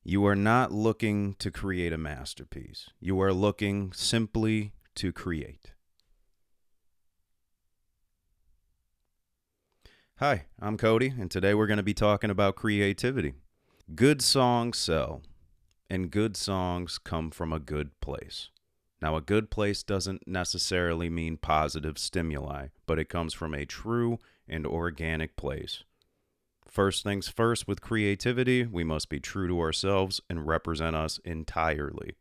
You are not looking to create a masterpiece. You are looking simply to create. Hi, I'm Cody, and today we're going to be talking about creativity. Good songs sell, and good songs come from a good place. Now, a good place doesn't necessarily mean positive stimuli, but it comes from a true and organic place. First things first, with creativity, we must be true to ourselves and represent us entirely.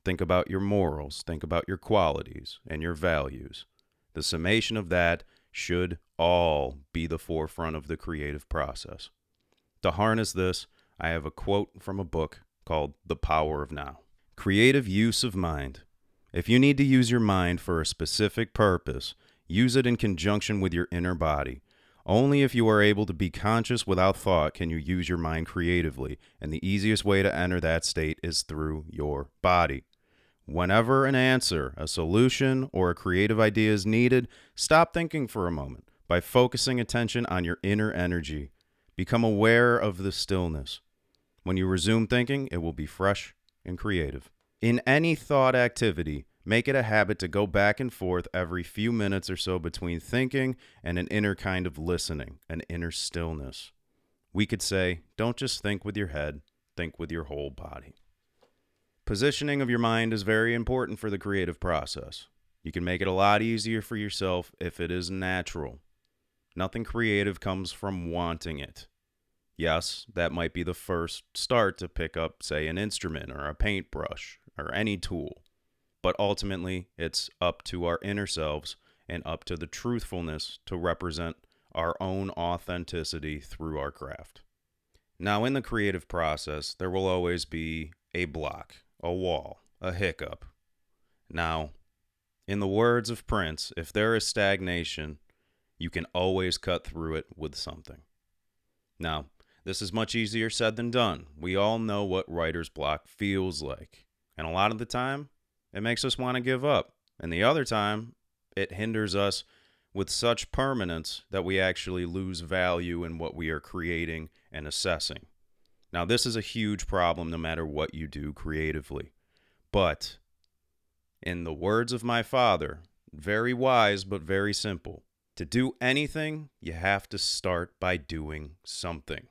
Think about your morals, think about your qualities and your values. The summation of that should all be the forefront of the creative process. To harness this, I have a quote from a book called The Power of Now. Creative use of mind. If you need to use your mind for a specific purpose, use it in conjunction with your inner body. Only if you are able to be conscious without thought can you use your mind creatively, and the easiest way to enter that state is through your body. Whenever an answer, a solution, or a creative idea is needed, stop thinking for a moment by focusing attention on your inner energy. Become aware of the stillness. When you resume thinking, it will be fresh and creative. In any thought activity, make it a habit to go back and forth every few minutes or so between thinking and an inner kind of listening, an inner stillness. We could say, don't just think with your head, think with your whole body. Positioning of your mind is very important for the creative process. You can make it a lot easier for yourself if it is natural. Nothing creative comes from wanting it. Yes, that might be the first start to pick up, say, an instrument or a paintbrush or any tool. But ultimately, it's up to our inner selves and up to the truthfulness to represent our own authenticity through our craft. Now, in the creative process, there will always be a block, a wall, a hiccup. Now, in the words of Prince, if there is stagnation, you can always cut through it with something. Now, this is much easier said than done. We all know what writer's block feels like. And a lot of the time, it makes us want to give up. And the other time, it hinders us with such permanence that we actually lose value in what we are creating and assessing. Now, this is a huge problem no matter what you do creatively. But, in the words of my father, very wise but very simple, to do anything, you have to start by doing something.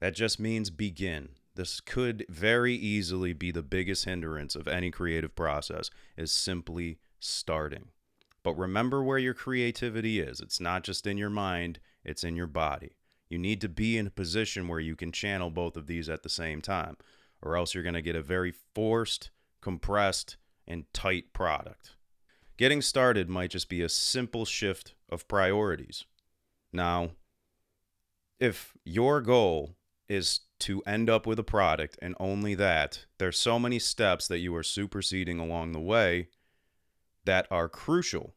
That just means begin. This could very easily be the biggest hindrance of any creative process, is simply starting. But remember where your creativity is. It's not just in your mind, it's in your body. You need to be in a position where you can channel both of these at the same time, or else you're going to get a very forced, compressed, and tight product. Getting started might just be a simple shift of priorities. Now, if your goal is to end up with a product and only that, there's so many steps that you are superseding along the way that are crucial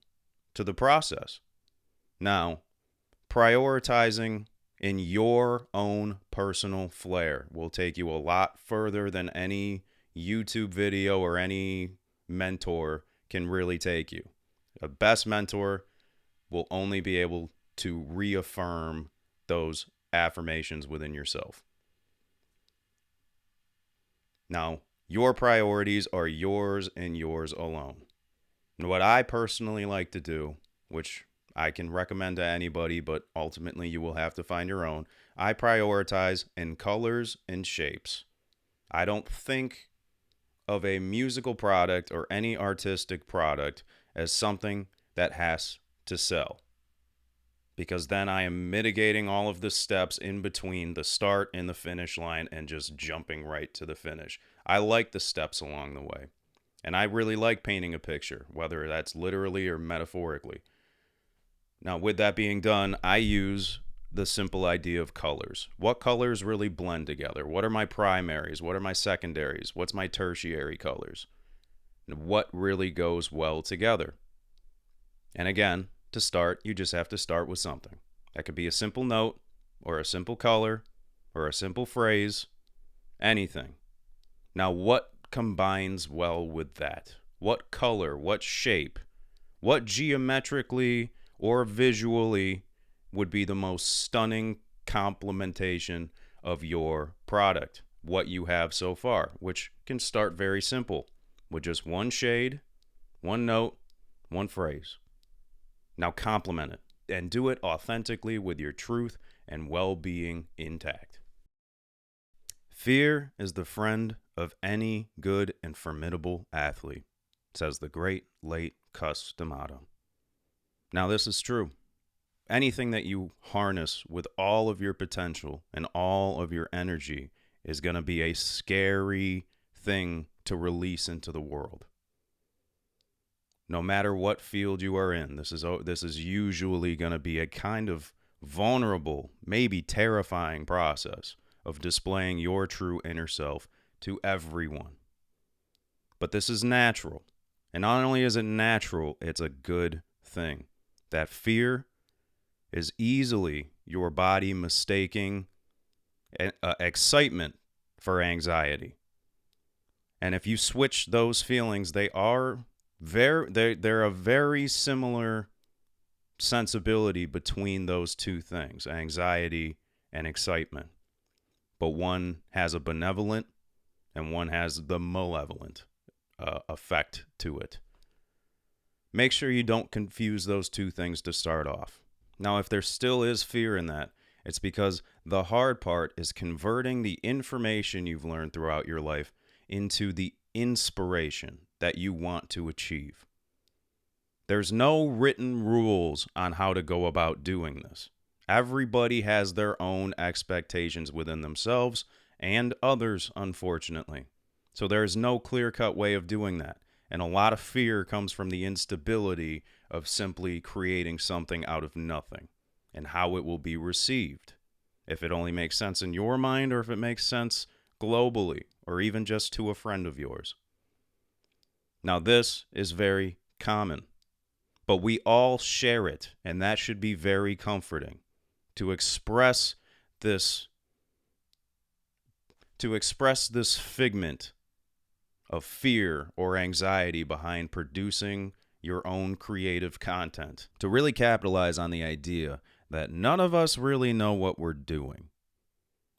to the process. Now, prioritizing in your own personal flair will take you a lot further than any YouTube video or any mentor can really take you. A best mentor will only be able to reaffirm those affirmations within yourself. Now, your priorities are yours and yours alone. And what I personally like to do, which I can recommend to anybody, but ultimately you will have to find your own, I prioritize in colors and shapes. I don't think of a musical product or any artistic product as something that has to sell, because then I am mitigating all of the steps in between the start and the finish line and just jumping right to the finish. I like the steps along the way, and I really like painting a picture, whether that's literally or metaphorically. Now, with that being done, I use the simple idea of colors. What colors really blend together? What are my primaries? What are my secondaries? What's my tertiary colors? And what really goes well together? And again, to start, you just have to start with something. That could be a simple note, or a simple color, or a simple phrase, anything. Now, what combines well with that? What color, what shape, what geometrically or visually would be the most stunning complementation of your product, what you have so far, which can start very simple with just one shade, one note, one phrase. Now complement it and do it authentically with your truth and well-being intact. Fear is the friend of any good and formidable athlete, says the great late Cus D'Amato. Now this is true. Anything that you harness with all of your potential and all of your energy is going to be a scary thing to release into the world. No matter what field you are in, this is usually going to be a kind of vulnerable, maybe terrifying process of displaying your true inner self to everyone. But this is natural. And not only is it natural, it's a good thing. That fear is easily your body mistaking excitement for anxiety. And if you switch those feelings, they're a very similar sensibility between those two things, anxiety and excitement. But one has a benevolent and one has the malevolent effect to it. Make sure you don't confuse those two things to start off. Now, if there still is fear in that, it's because the hard part is converting the information you've learned throughout your life into the inspiration that you want to achieve. There's no written rules on how to go about doing this. Everybody has their own expectations within themselves and others, unfortunately. So there's no clear-cut way of doing that. And a lot of fear comes from the instability of simply creating something out of nothing and how it will be received. If it only makes sense in your mind or if it makes sense globally or even just to a friend of yours. Now, this is very common, but we all share it, and that should be very comforting. To express this figment of fear or anxiety behind producing your own creative content, to really capitalize on the idea that none of us really know what we're doing.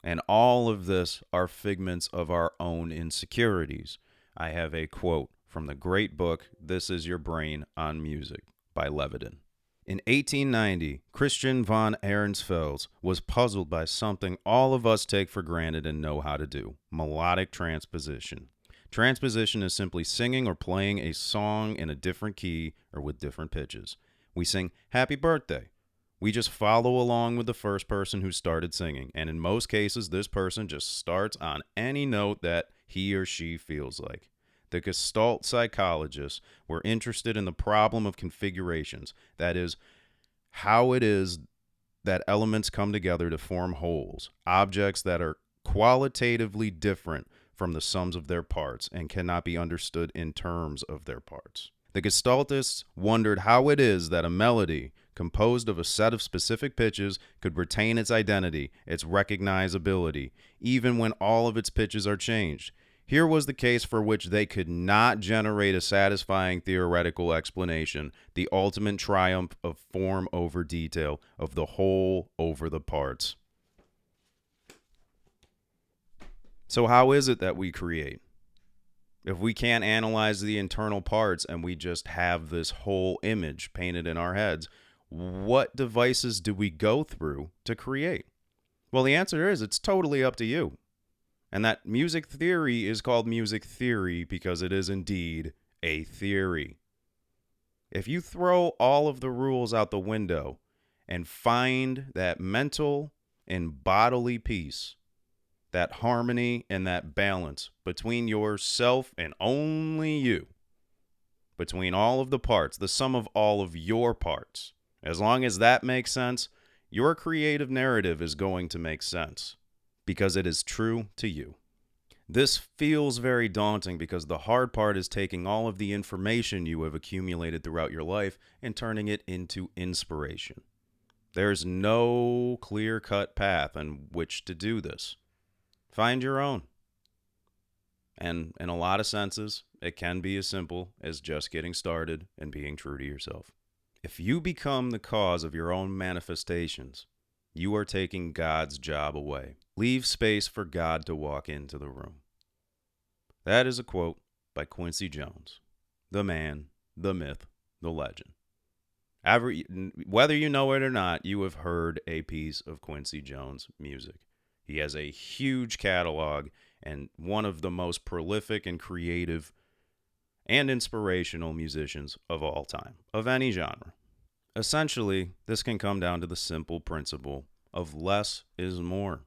And all of this are figments of our own insecurities. I have a quote from the great book, This Is Your Brain on Music by Levitin. In 1890, Christian von Ehrenfels was puzzled by something all of us take for granted and know how to do, melodic transposition. Transposition is simply singing or playing a song in a different key or with different pitches. We sing Happy Birthday. We just follow along with the first person who started singing, and in most cases, this person just starts on any note that he or she feels like. The Gestalt psychologists were interested in the problem of configurations, that is, how it is that elements come together to form wholes, objects that are qualitatively different from the sums of their parts and cannot be understood in terms of their parts. The Gestaltists wondered how it is that a melody composed of a set of specific pitches could retain its identity, its recognizability, even when all of its pitches are changed. Here was the case for which they could not generate a satisfying theoretical explanation, the ultimate triumph of form over detail, of the whole over the parts. So how is it that we create? If we can't analyze the internal parts and we just have this whole image painted in our heads, what devices do we go through to create? Well, the answer is it's totally up to you. And that music theory is called music theory because it is indeed a theory. If you throw all of the rules out the window and find that mental and bodily peace, that harmony and that balance between yourself and only you, between all of the parts, the sum of all of your parts, as long as that makes sense, your creative narrative is going to make sense because it is true to you. This feels very daunting because the hard part is taking all of the information you have accumulated throughout your life and turning it into inspiration. There's no clear-cut path on which to do this. Find your own. And in a lot of senses, it can be as simple as just getting started and being true to yourself. If you become the cause of your own manifestations, you are taking God's job away. Leave space for God to walk into the room. That is a quote by Quincy Jones, the man, the myth, the legend. Whether you know it or not, you have heard a piece of Quincy Jones music. He has a huge catalog and one of the most prolific and creative and inspirational musicians of all time, of any genre. Essentially, this can come down to the simple principle of less is more.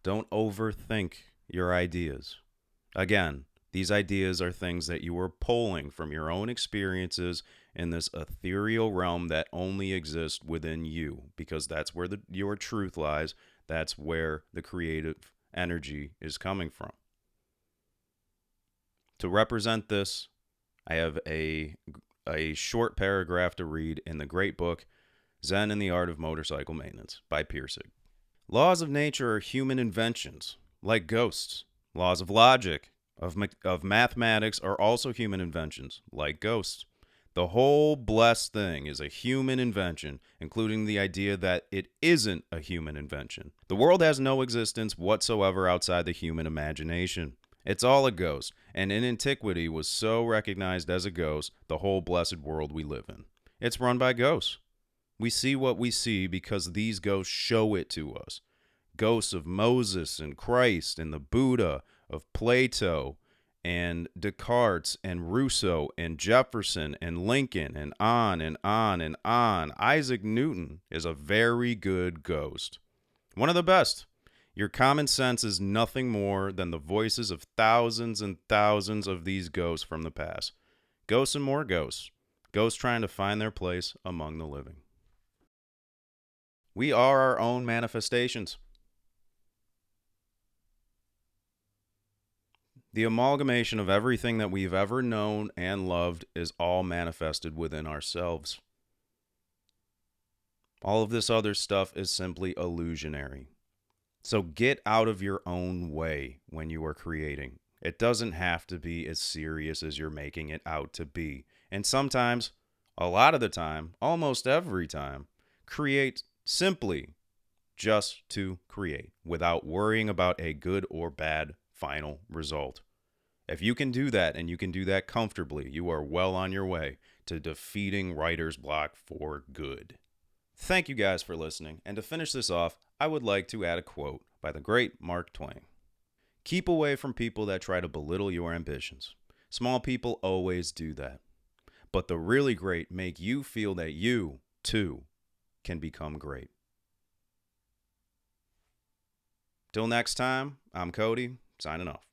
Don't overthink your ideas. Again, these ideas are things that you are pulling from your own experiences in this ethereal realm that only exists within you, because that's where your truth lies. That's where the creative energy is coming from. To represent this, I have a short paragraph to read in the great book Zen and the Art of Motorcycle Maintenance by Pirsig. Laws of nature are human inventions, like ghosts. Laws of logic, of mathematics, are also human inventions, like ghosts. The whole blessed thing is a human invention, including the idea that it isn't a human invention. The world has no existence whatsoever outside the human imagination. It's all a ghost, and in antiquity was so recognized as a ghost, the whole blessed world we live in. It's run by ghosts. We see what we see because these ghosts show it to us. Ghosts of Moses and Christ and the Buddha, of Plato and Descartes and Rousseau and Jefferson and Lincoln and on and on and on. Isaac Newton is a very good ghost. One of the best. Your common sense is nothing more than the voices of thousands and thousands of these ghosts from the past. Ghosts and more ghosts. Ghosts trying to find their place among the living. We are our own manifestations. The amalgamation of everything that we've ever known and loved is all manifested within ourselves. All of this other stuff is simply illusionary. So get out of your own way when you are creating. It doesn't have to be as serious as you're making it out to be. And sometimes, a lot of the time, almost every time, create simply just to create without worrying about a good or bad final result. If you can do that and you can do that comfortably, you are well on your way to defeating writer's block for good. Thank you guys for listening. And to finish this off, I would like to add a quote by the great Mark Twain. Keep away from people that try to belittle your ambitions. Small people always do that. But the really great make you feel that you, too, can become great. Till next time, I'm Cody, signing off.